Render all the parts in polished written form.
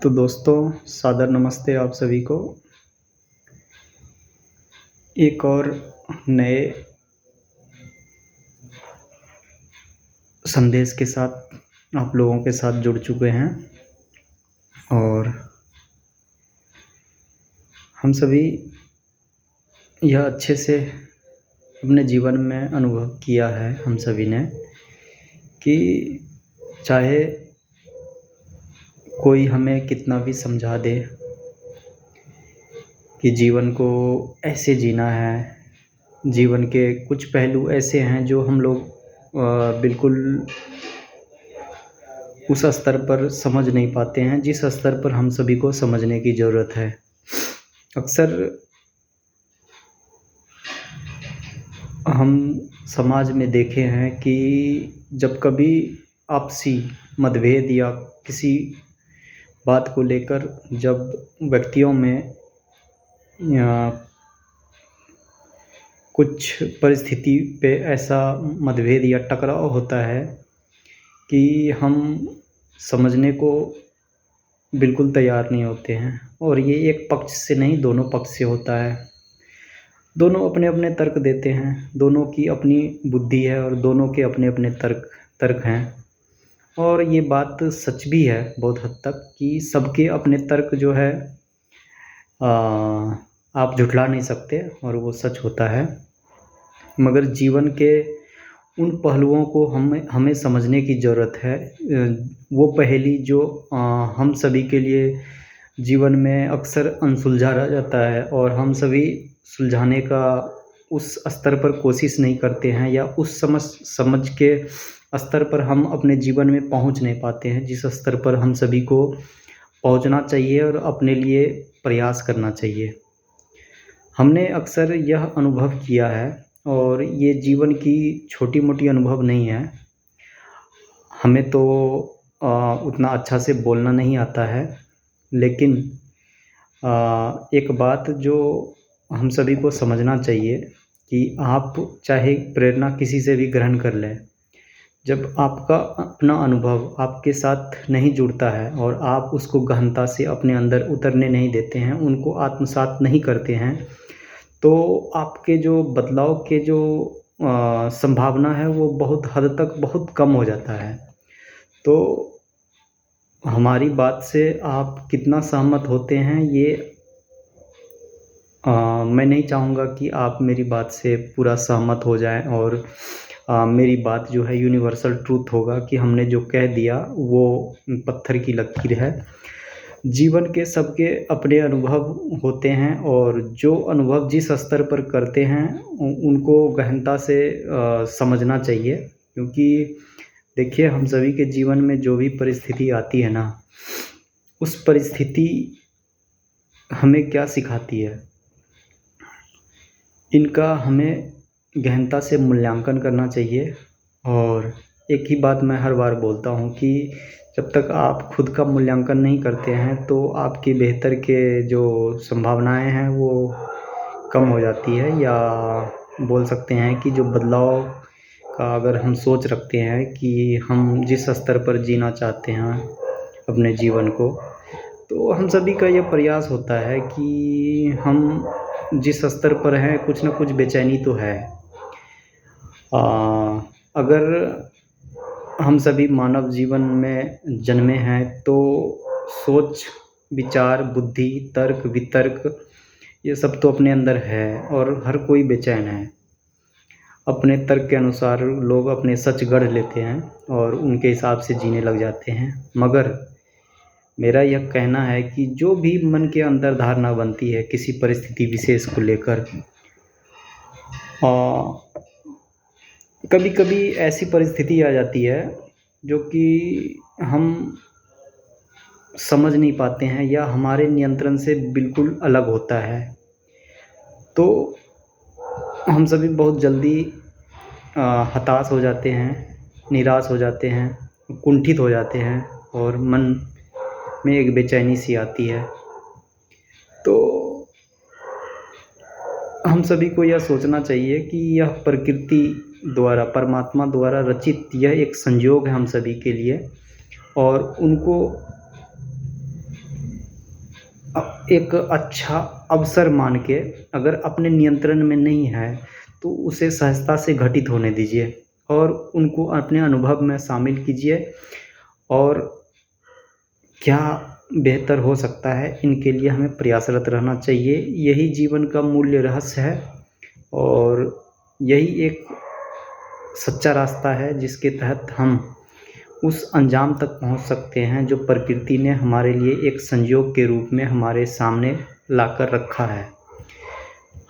तो दोस्तों, सादर नमस्ते आप सभी को। एक और नए संदेश के साथ आप लोगों के साथ जुड़ चुके हैं और हम सभी यह अच्छे से अपने जीवन में अनुभव किया है हम सभी ने कि चाहे कोई हमें कितना भी समझा दे कि जीवन को ऐसे जीना है, जीवन के कुछ पहलू ऐसे हैं जो हम लोग बिल्कुल उस स्तर पर समझ नहीं पाते हैं जिस स्तर पर हम सभी को समझने की ज़रूरत है। अक्सर हम समाज में देखे हैं कि जब कभी आपसी मतभेद या किसी बात को लेकर जब व्यक्तियों में कुछ परिस्थिति पे ऐसा मतभेद या टकराव होता है कि हम समझने को बिल्कुल तैयार नहीं होते हैं, और ये एक पक्ष से नहीं दोनों पक्ष से होता है। दोनों अपने अपने तर्क देते हैं, दोनों की अपनी बुद्धि है और दोनों के अपने अपने तर्क हैं। और ये बात सच भी है बहुत हद तक कि सबके अपने तर्क जो है आप झुठला नहीं सकते और वो सच होता है। मगर जीवन के उन पहलुओं को हमें समझने की ज़रूरत है। वो पहेली जो हम सभी के लिए जीवन में अक्सर अनसुलझा रह जाता है और हम सभी सुलझाने का उस स्तर पर कोशिश नहीं करते हैं या उस समझ के स्तर पर हम अपने जीवन में पहुंच नहीं पाते हैं जिस स्तर पर हम सभी को पहुंचना चाहिए और अपने लिए प्रयास करना चाहिए। हमने अक्सर यह अनुभव किया है और ये जीवन की छोटी मोटी अनुभव नहीं है। हमें तो उतना अच्छा से बोलना नहीं आता है, लेकिन एक बात जो हम सभी को समझना चाहिए कि आप चाहे प्रेरणा किसी से भी ग्रहण कर लें, जब आपका अपना अनुभव आपके साथ नहीं जुड़ता है और आप उसको गहनता से अपने अंदर उतरने नहीं देते हैं, उनको आत्मसात नहीं करते हैं, तो आपके जो बदलाव के जो संभावना है वो बहुत हद तक बहुत कम हो जाता है। तो हमारी बात से आप कितना सहमत होते हैं ये मैं नहीं चाहूँगा कि आप मेरी बात से पूरा सहमत हो जाएं और मेरी बात जो है यूनिवर्सल ट्रूथ होगा कि हमने जो कह दिया वो पत्थर की लकीर है। जीवन के सबके अपने अनुभव होते हैं और जो अनुभव जिस स्तर पर करते हैं उनको गहनता से समझना चाहिए, क्योंकि देखिए हम सभी के जीवन में जो भी परिस्थिति आती है ना, उस परिस्थिति हमें क्या सिखाती है, इनका हमें गहनता से मूल्यांकन करना चाहिए। और एक ही बात मैं हर बार बोलता हूँ कि जब तक आप खुद का मूल्यांकन नहीं करते हैं तो आपकी बेहतर के जो संभावनाएं हैं वो कम हो जाती है, या बोल सकते हैं कि जो बदलाव का अगर हम सोच रखते हैं कि हम जिस स्तर पर जीना चाहते हैं अपने जीवन को, तो हम सभी का यह प्रयास होता है कि हम जिस स्तर पर हैं कुछ ना कुछ बेचैनी तो है। अगर हम सभी मानव जीवन में जन्मे हैं तो सोच, विचार, बुद्धि, तर्क, वितर्क ये सब तो अपने अंदर है और हर कोई बेचैन है। अपने तर्क के अनुसार लोग अपने सच गढ़ लेते हैं और उनके हिसाब से जीने लग जाते हैं। मगर मेरा यह कहना है कि जो भी मन के अंदर धारणा बनती है किसी परिस्थिति विशेष को लेकर, कभी कभी ऐसी परिस्थिति आ जाती है जो कि हम समझ नहीं पाते हैं या हमारे नियंत्रण से बिल्कुल अलग होता है, तो हम सभी बहुत जल्दी हताश हो जाते हैं, निराश हो जाते हैं, कुंठित हो जाते हैं और मन में एक बेचैनी सी आती है। तो हम सभी को यह सोचना चाहिए कि यह प्रकृति द्वारा, परमात्मा द्वारा रचित यह एक संयोग है हम सभी के लिए, और उनको एक अच्छा अवसर मान के, अगर अपने नियंत्रण में नहीं है तो उसे सहजता से घटित होने दीजिए और उनको अपने अनुभव में शामिल कीजिए। और क्या बेहतर हो सकता है, इनके लिए हमें प्रयासरत रहना चाहिए। यही जीवन का मूल्य रहस्य है और यही एक सच्चा रास्ता है जिसके तहत हम उस अंजाम तक पहुंच सकते हैं जो प्रकृति ने हमारे लिए एक संयोग के रूप में हमारे सामने लाकर रखा है।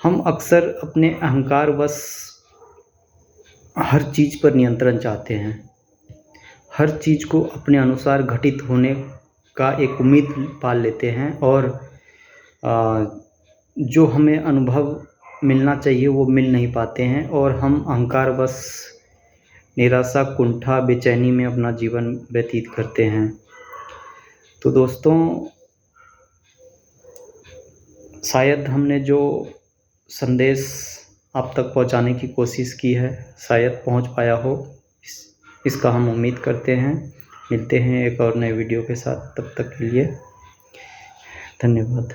हम अक्सर अपने अहंकारवश हर चीज़ पर नियंत्रण चाहते हैं, हर चीज़ को अपने अनुसार घटित होने का एक उम्मीद पाल लेते हैं और जो हमें अनुभव मिलना चाहिए वो मिल नहीं पाते हैं और हम अहंकारवश निराशा, कुंठा, बेचैनी में अपना जीवन व्यतीत करते हैं। तो दोस्तों, शायद हमने जो संदेश आप तक पहुंचाने की कोशिश की है शायद पहुंच पाया हो, इसका हम उम्मीद करते हैं। मिलते हैं एक और नए वीडियो के साथ, तब तक के लिए धन्यवाद।